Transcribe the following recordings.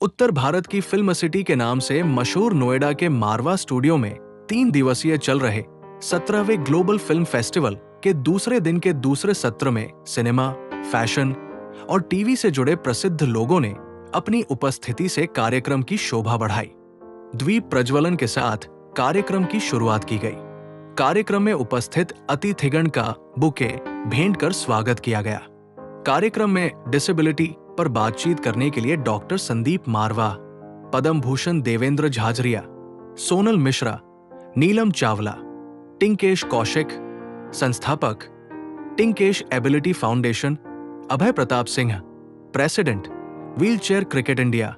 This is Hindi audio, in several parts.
उत्तर भारत की फिल्म सिटी के नाम से मशहूर नोएडा के मारवा स्टूडियो में 3 दिवसीय चल रहे 17वें ग्लोबल फिल्म फेस्टिवल के दूसरे दिन के दूसरे सत्र में सिनेमा, फैशन और टीवी से जुड़े प्रसिद्ध लोगों ने अपनी उपस्थिति से कार्यक्रम की शोभा बढ़ाई। द्वीप प्रज्वलन के साथ कार्यक्रम की शुरुआत की गई। कार्यक्रम में उपस्थित अतिथिगण का बुके भेंट कर स्वागत किया गया। कार्यक्रम में डिसेबिलिटी पर बातचीत करने के लिए डॉक्टर संदीप मारवा, पद्म भूषण देवेंद्र झाझरिया, सोनल मिश्रा, नीलम चावला, टिंकेश कौशिक, संस्थापक Tinkesh ability foundation, Abhay Pratap Singh, president wheelchair cricket India,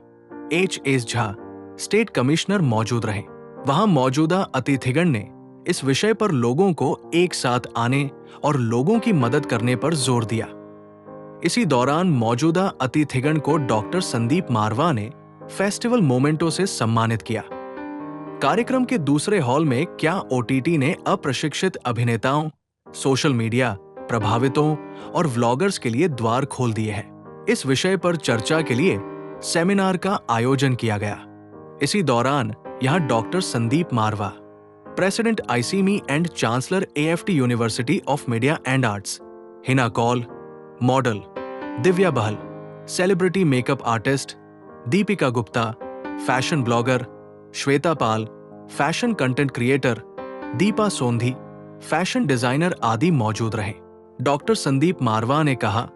H Jha, state commissioner मौजूद रहे। वहां मौजूदा अतिथिगण ने इस विषय पर लोगों को एक साथ आने और लोगों की मदद करने पर जोर दिया। इसी दौरान मौजूदा अतिथिगण को डॉक्टर संदीप मारवा ने फेस्टिवल मोमेंटो से सम्मानित किया। कार्यक्रम के दूसरे हॉल में क्या ओटीटी ने अप्रशिक्षित अभिनेताओं, सोशल मीडिया प्रभावितों और व्लॉगर्स के लिए द्वार खोल दिए हैं। इस विषय पर चर्चा के लिए सेमिनार का आयोजन किया गया। इसी दौरान यहां doctor Sandeep Marwah, president ICMEI and chancellor AFT university of media and arts, Hina Kaul, model Divya Bahl, celebrity makeup artist Deepika Gupta, fashion blogger Shweta Pal, fashion content creator Deepa Sondhi, fashion designer आदि मौजूद रहे। डॉक्टर संदीप मारवा ने कहा,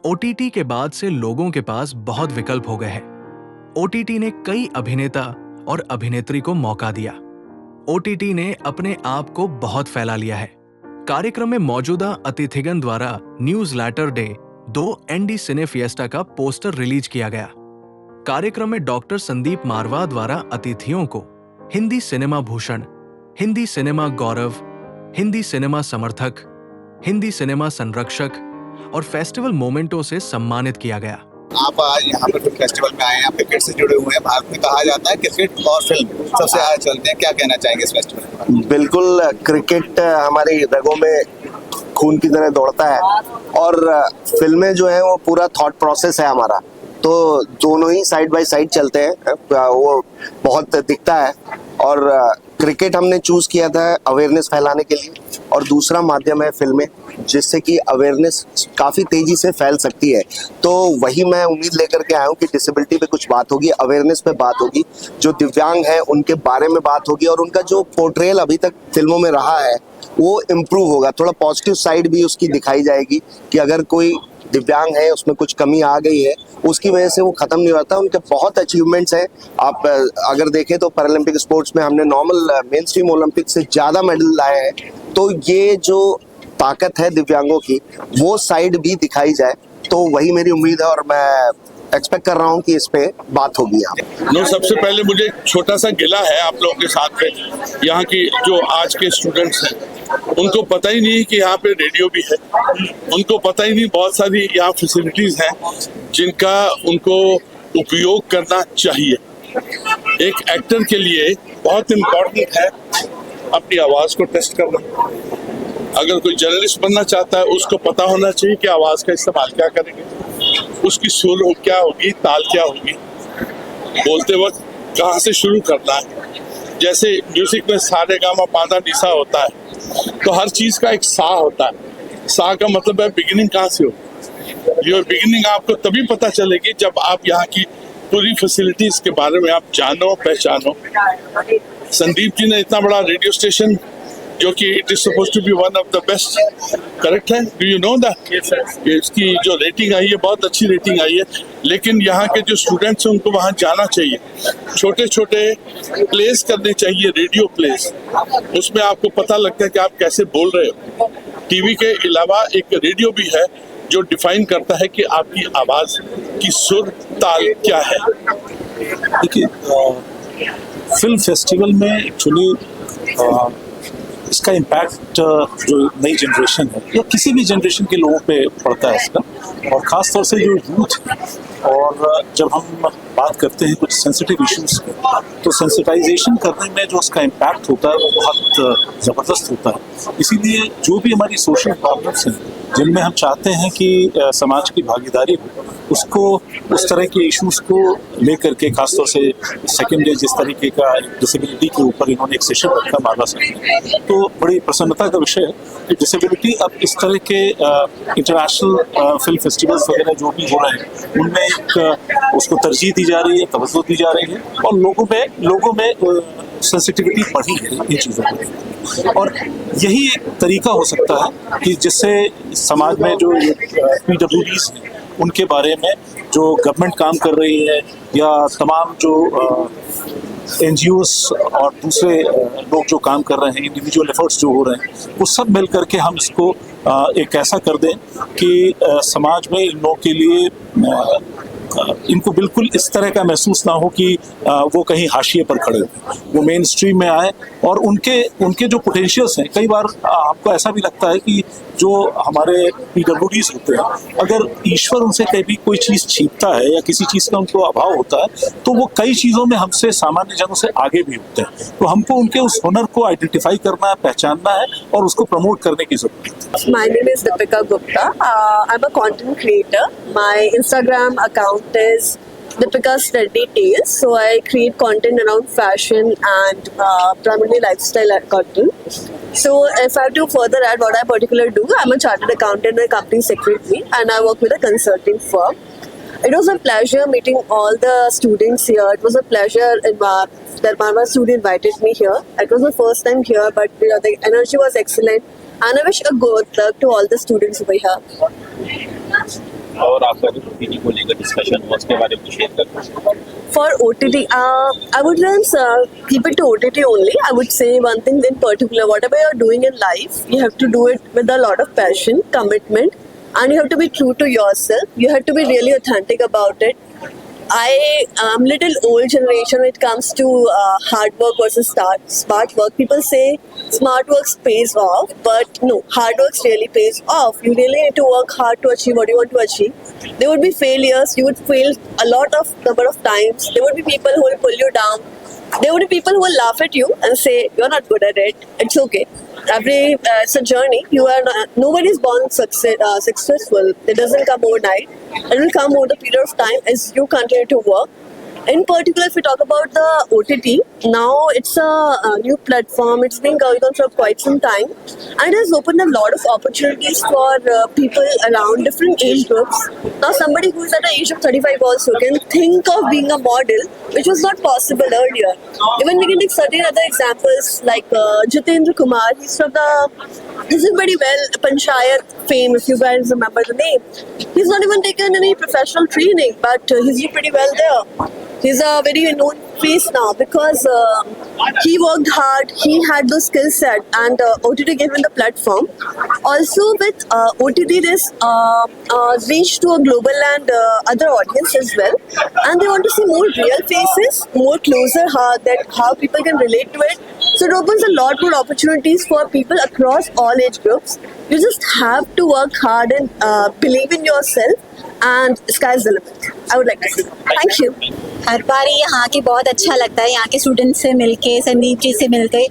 ओटीटी के बाद से लोगों के पास बहुत विकल्प हो गए हैं। ओटीटी ने कई अभिनेता और अभिनेत्री को मौका दिया। ओटीटी ने अपने आप को बहुत फैला लिया है। कार्यक्रम में मौजूदा अतिथिगण द्वारा न्यूज़लेटर डे 2 एनडी सिने फिएस्टा का पोस्टर रिलीज किया गया। कार्यक्रम में डॉक्टर संदीप मारवा द्वारा अतिथियों को हिंदी सिनेमा भूषण, हिंदी सिनेमा गौरव, हिंदी सिनेमा समर्थक, हिंदी सिनेमा संरक्षक और फेस्टिवल मोमेंटो से सम्मानित किया गया। आप आज यहाँ पर फिल्म फेस्टिवल में आए हैं, क्रिकेट से जुड़े हुए हैं। भारत में कहा जाता है क्रिकेट और फिल्म सबसे आगे चलते हैं। क्या कहना चाहेंगे इस फेस्टिवल में? बिल्कुल, क्रिकेट हमारी रगों में खून की तरह दौड़ता है और फिल्में जो है वो पूरा थॉट प्रोसेस है हमारा, तो दोनों ही साइड बाय साइड चलते हैं, वो बहुत दिखता है। और क्रिकेट हमने चूज किया था अवेयरनेस फैलाने के लिए और दूसरा माध्यम है फिल्में, जिससे कि अवेयरनेस काफ़ी तेजी से फैल सकती है। तो वही मैं उम्मीद लेकर के आया हूँ कि डिसेबिलिटी पे कुछ बात होगी, अवेयरनेस पे बात होगी, जो दिव्यांग है उनके बारे में बात होगी और उनका जो पोर्ट्रेयल अभी तक फिल्मों में रहा है वो इम्प्रूव होगा। थोड़ा पॉजिटिव साइड भी उसकी दिखाई जाएगी कि अगर कोई दिव्यांग है, उसमें कुछ कमी आ गई है, उसकी वजह से वो खत्म नहीं होता। उनके बहुत अचीवमेंट्स हैं। आप अगर देखें तो पैरालंपिक स्पोर्ट्स में हमने नॉर्मल मेन स्ट्रीम ओलंपिक से ज़्यादा मेडल लाए हैं। तो ये जो ताकत है दिव्यांगों की, वो साइड भी दिखाई जाए, तो वही मेरी उम्मीद है और मैं एक्सपेक्ट कर रहा हूँ कि इस पे बात होगी यहाँ। सबसे पहले मुझे छोटा सा गिला है आप लोगों के साथ में। यहाँ की जो आज के स्टूडेंट्स हैं उनको पता ही नहीं कि यहाँ पे रेडियो भी है, उनको पता ही नहीं बहुत सारी यहाँ फैसिलिटीज हैं जिनका उनको उपयोग करना चाहिए। एक एक्टर के लिए बहुत इम्पोर्टेंट है अपनी आवाज़ को टेस्ट करना। अगर कोई जर्नलिस्ट बनना चाहता है उसको पता होना चाहिए कि आवाज़ का इस्तेमाल क्या करेंगे, उसकी सुर क्या होगी, ताल क्या होगी, बोलते वक्त कहाँ से शुरू करना है। जैसे म्यूजिक में सा रे गा मा पा धा नि सा होता है, तो हर चीज़ का एक सा होता है। सा का मतलब है बिगिनिंग कहाँ से हो। ये बिगिनिंग आपको तभी पता चलेगी जब आप यहाँ की पूरी फैसिलिटीज के बारे में आप जानो, पहचानो। संदीप जी ने इतना बड़ा रेडियो स्टेशन, जो कि it is suppose to be one of the best, correct है? Do you know that? इसकी जो रेटिंग आई है बहुत अच्छी रेटिंग आई है। लेकिन यहाँ के जो स्टूडेंट्स हैं उनको वहाँ जाना चाहिए, छोटे छोटे प्लेस करने चाहिए, रेडियो प्लेस। उसमें आपको पता लगता है कि आप कैसे बोल रहे हो। टीवी के अलावा एक रेडियो भी है जो डिफाइन करता है कि आपकी आवाज़ की सुर ताल क्या है। देखिए, फिल्म फेस्टिवल में एक्चुअली इसका इम्पैक्ट जो नई जनरेशन है या किसी भी जनरेशन के लोगों पे पड़ता है इसका, और ख़ास तौर से जो यूथ है। और जब हम बात करते हैं कुछ सेंसिटिव इश्यूज़ पे, तो सेंसिटाइजेशन करने में जो उसका इम्पैक्ट होता है वो बहुत ज़बरदस्त होता है। इसीलिए जो भी हमारी सोशल प्रॉब्लम्स हैं जिनमें हम चाहते हैं कि समाज की भागीदारी हो, उसको उस तरह के इश्यूज को लेकर के, खासतौर से सेकेंड डे जिस तरीके का डिसेबिलिटी के ऊपर इन्होंने एक सेशन रखा मारवा सर ने, तो बड़ी प्रसन्नता का विषय है कि डिसेबिलिटी अब इस तरह के इंटरनेशनल फिल्म फेस्टिवल्स वगैरह जो भी हो रहे हैं उनमें एक उसको तरजीह दी जा रही है, तवज्जो दी जा रही है, और लोगों में सेंसिटिविटी बढ़ी है इन चीज़ों को। और यही एक तरीका हो सकता है कि जिससे समाज में जो PWDs हैं उनके बारे में जो गवर्नमेंट काम कर रही है, या तमाम जो NGOs और दूसरे लोग जो काम कर रहे हैं, इंडिविजुअल एफर्ट्स जो हो रहे हैं, वो सब मिल करके हम इसको एक ऐसा कर दें कि समाज में इन लोगों के लिए इनको बिल्कुल इस तरह का महसूस ना हो कि वो कहीं हाशिए पर खड़े हो, वो मेन स्ट्रीम में आए, और उनके जो पोटेंशियल्स हैं, कई बार आपको ऐसा भी लगता है कि जो हमारे PWDs होते हैं, अगर ईश्वर उनसे कभी कोई चीज़ छीनता है या किसी चीज़ का उनको अभाव होता है, तो वो कई चीज़ों में हमसे, सामान्य जनों से आगे भी होते हैं। तो हमको उनके उस हुनर को आइडेंटिफाई करना है, पहचानना है और उसको प्रमोट करने की जरूरत है। My name is Deepika Gupta. I'm a content creator. My Instagram account is Deepika Sturdy Tales. So I create content around fashion and primarily lifestyle content. So if I have to further add what I particularly do, I'm a chartered accountant and a company secretary, and I work with a consulting firm. It was a pleasure meeting all the students here. It was a pleasure that Marwa studio invited me here. It was my first time here, but the energy was excellent. And I wish a good luck to all the students over here. और आपका जो OTT को लेकर डिस्कशन हुआ उसके बारे में शेयर करें। For OTT, I would keep it to OTT only. I would say one thing in particular: whatever you're doing in life, you have to do it with a lot of passion, commitment, and you have to be true to yourself. You have to be really authentic about it. I am little old generation when it comes to hard work versus smart work. People say smart work pays off, but no, hard work really pays off. You really need to work hard to achieve what you want to achieve. There would be failures. You would fail a lot of number of times. There would be people who will pull you down. There would be people who will laugh at you and say you're not good at it. It's okay. It's a journey. Nobody is born successful. It doesn't come overnight. It will come over the period of time as you continue to work. In particular, if we talk about the OTT, now it's a new platform. It's been going on for quite some time, and it has opened a lot of opportunities for people around different age groups. Now, somebody who is at the age of 35 also can think of being a model, which was not possible earlier. Even we can take certain other examples like Jitendra Kumar. He's in very well Panchayat fame, if you guys remember the name. He's not even taken any professional training, but he's doing pretty well there. He's a very known face now because he worked hard, he had the skill set, and OTT gave him the platform. Also with OTT, there's reach to a global and other audience as well, and they want to see more real faces, more closer how people can relate to it. So it opens a lot more opportunities for people across all age groups. You just have to work hard and believe in yourself, and sky's the limit. I would like to say. Thank you. हर बार यहाँ के बहुत अच्छा लगता है, यहाँ के स्टूडेंट्स से मिलके, संदीप जी से मिलके,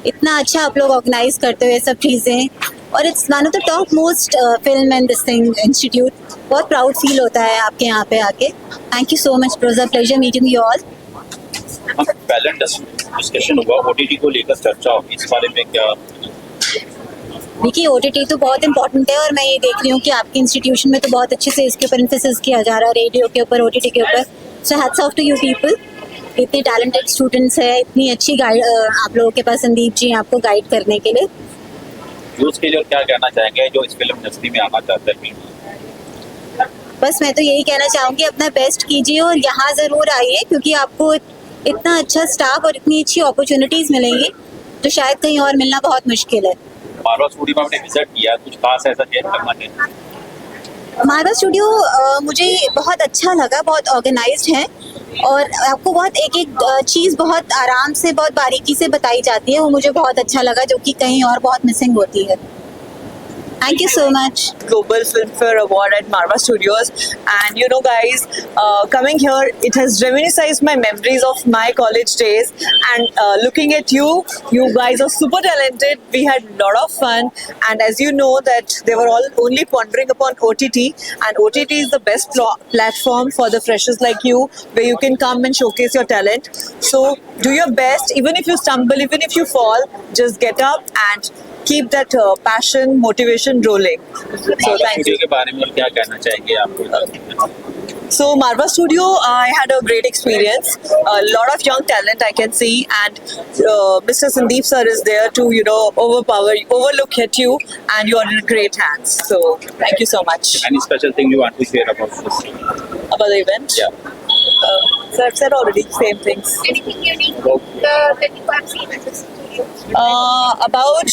इतना अच्छा आप लोग ऑर्गेनाइज करते हुए सब चीज़ें, और it's one of the top most film and this thing institute. बहुत प्राउड फील होता है आपके यहाँ पे आके। Thank you so much, it was a pleasure meeting you all. Panel discussion हुआ, OTT को लेकर चर्चा होगी, इस बारे में क्या? देखिए, OTT तो बहुत इंपॉर्टेंट है, और मैं ये देख रही हूँ कि आपके इंस्टीट्यूशन में तो बहुत अच्छे से इसके ऊपर एम्फेसिस किया जा रहा है, रेडियो के ऊपर, OTT के ऊपर। So hats off to you people. इतने टैलेंटेड स्टूडेंट्स हैं, इतनी अच्छी गाइड आप लोगों के पास संदीप जी आपको गाइड करने के लिए। यूथ के लिए क्या कहना चाहेंगे जो इस फिल्म इंडस्ट्री में आना चाहते हैं? बस मैं तो यही कहना चाहूँगी, अपना बेस्ट कीजिए और यहाँ ज़रूर आइए, क्योंकि आपको इतना अच्छा स्टाफ और इतनी अच्छी अपॉर्चुनिटीज़ मिलेंगी तो शायद कहीं और मिलना बहुत मुश्किल है। मारवा स्टूडियो में आपने विजिट किया, कुछ खास ऐसा शेयर करना है? मारवा स्टूडियो मुझे बहुत अच्छा लगा, बहुत ऑर्गेनाइज्ड है, और आपको बहुत एक एक चीज़ बहुत आराम से, बहुत बारीकी से बताई जाती है, वो मुझे बहुत अच्छा लगा, जो कि कहीं और बहुत मिसिंग होती है। Thank you so much. Global Filmfare Award at Marva Studios, and you know guys, coming here it has reminisced my memories of my college days, and looking at you guys are super talented. We had a lot of fun, and as you know that they were all only pondering upon OTT, and OTT is the best platform for the freshers like you, where you can come and showcase your talent. So do your best, even if you stumble, even if you fall, just get up and keep that passion, motivation rolling. So thank you. के बारे में और क्या कहना चाहेंगे आप? So Marva Studio, I had a great experience. A lot of young talent I can see, and Mr. Sandeep sir is there to overlook at you, and you are in great hands. So thank you so much. Any special thing you want to share about this? About the event? Yeah. So I've said already same things. Anything unique that you have seen at the studio? About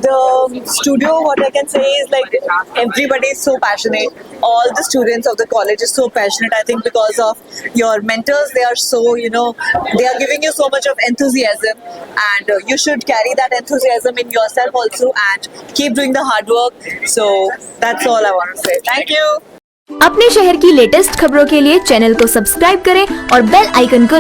the studio, what I can say is like everybody is so passionate. All the students of the college is so passionate. I think because of your mentors, they are so, they are giving you so much of enthusiasm, and you should carry that enthusiasm in yourself also and keep doing the hard work. So that's all I want to say. Thank you. अपने शहर की लेटेस्ट खबरों के लिए चैनल को सब्सक्राइब करें और बेल आइकन को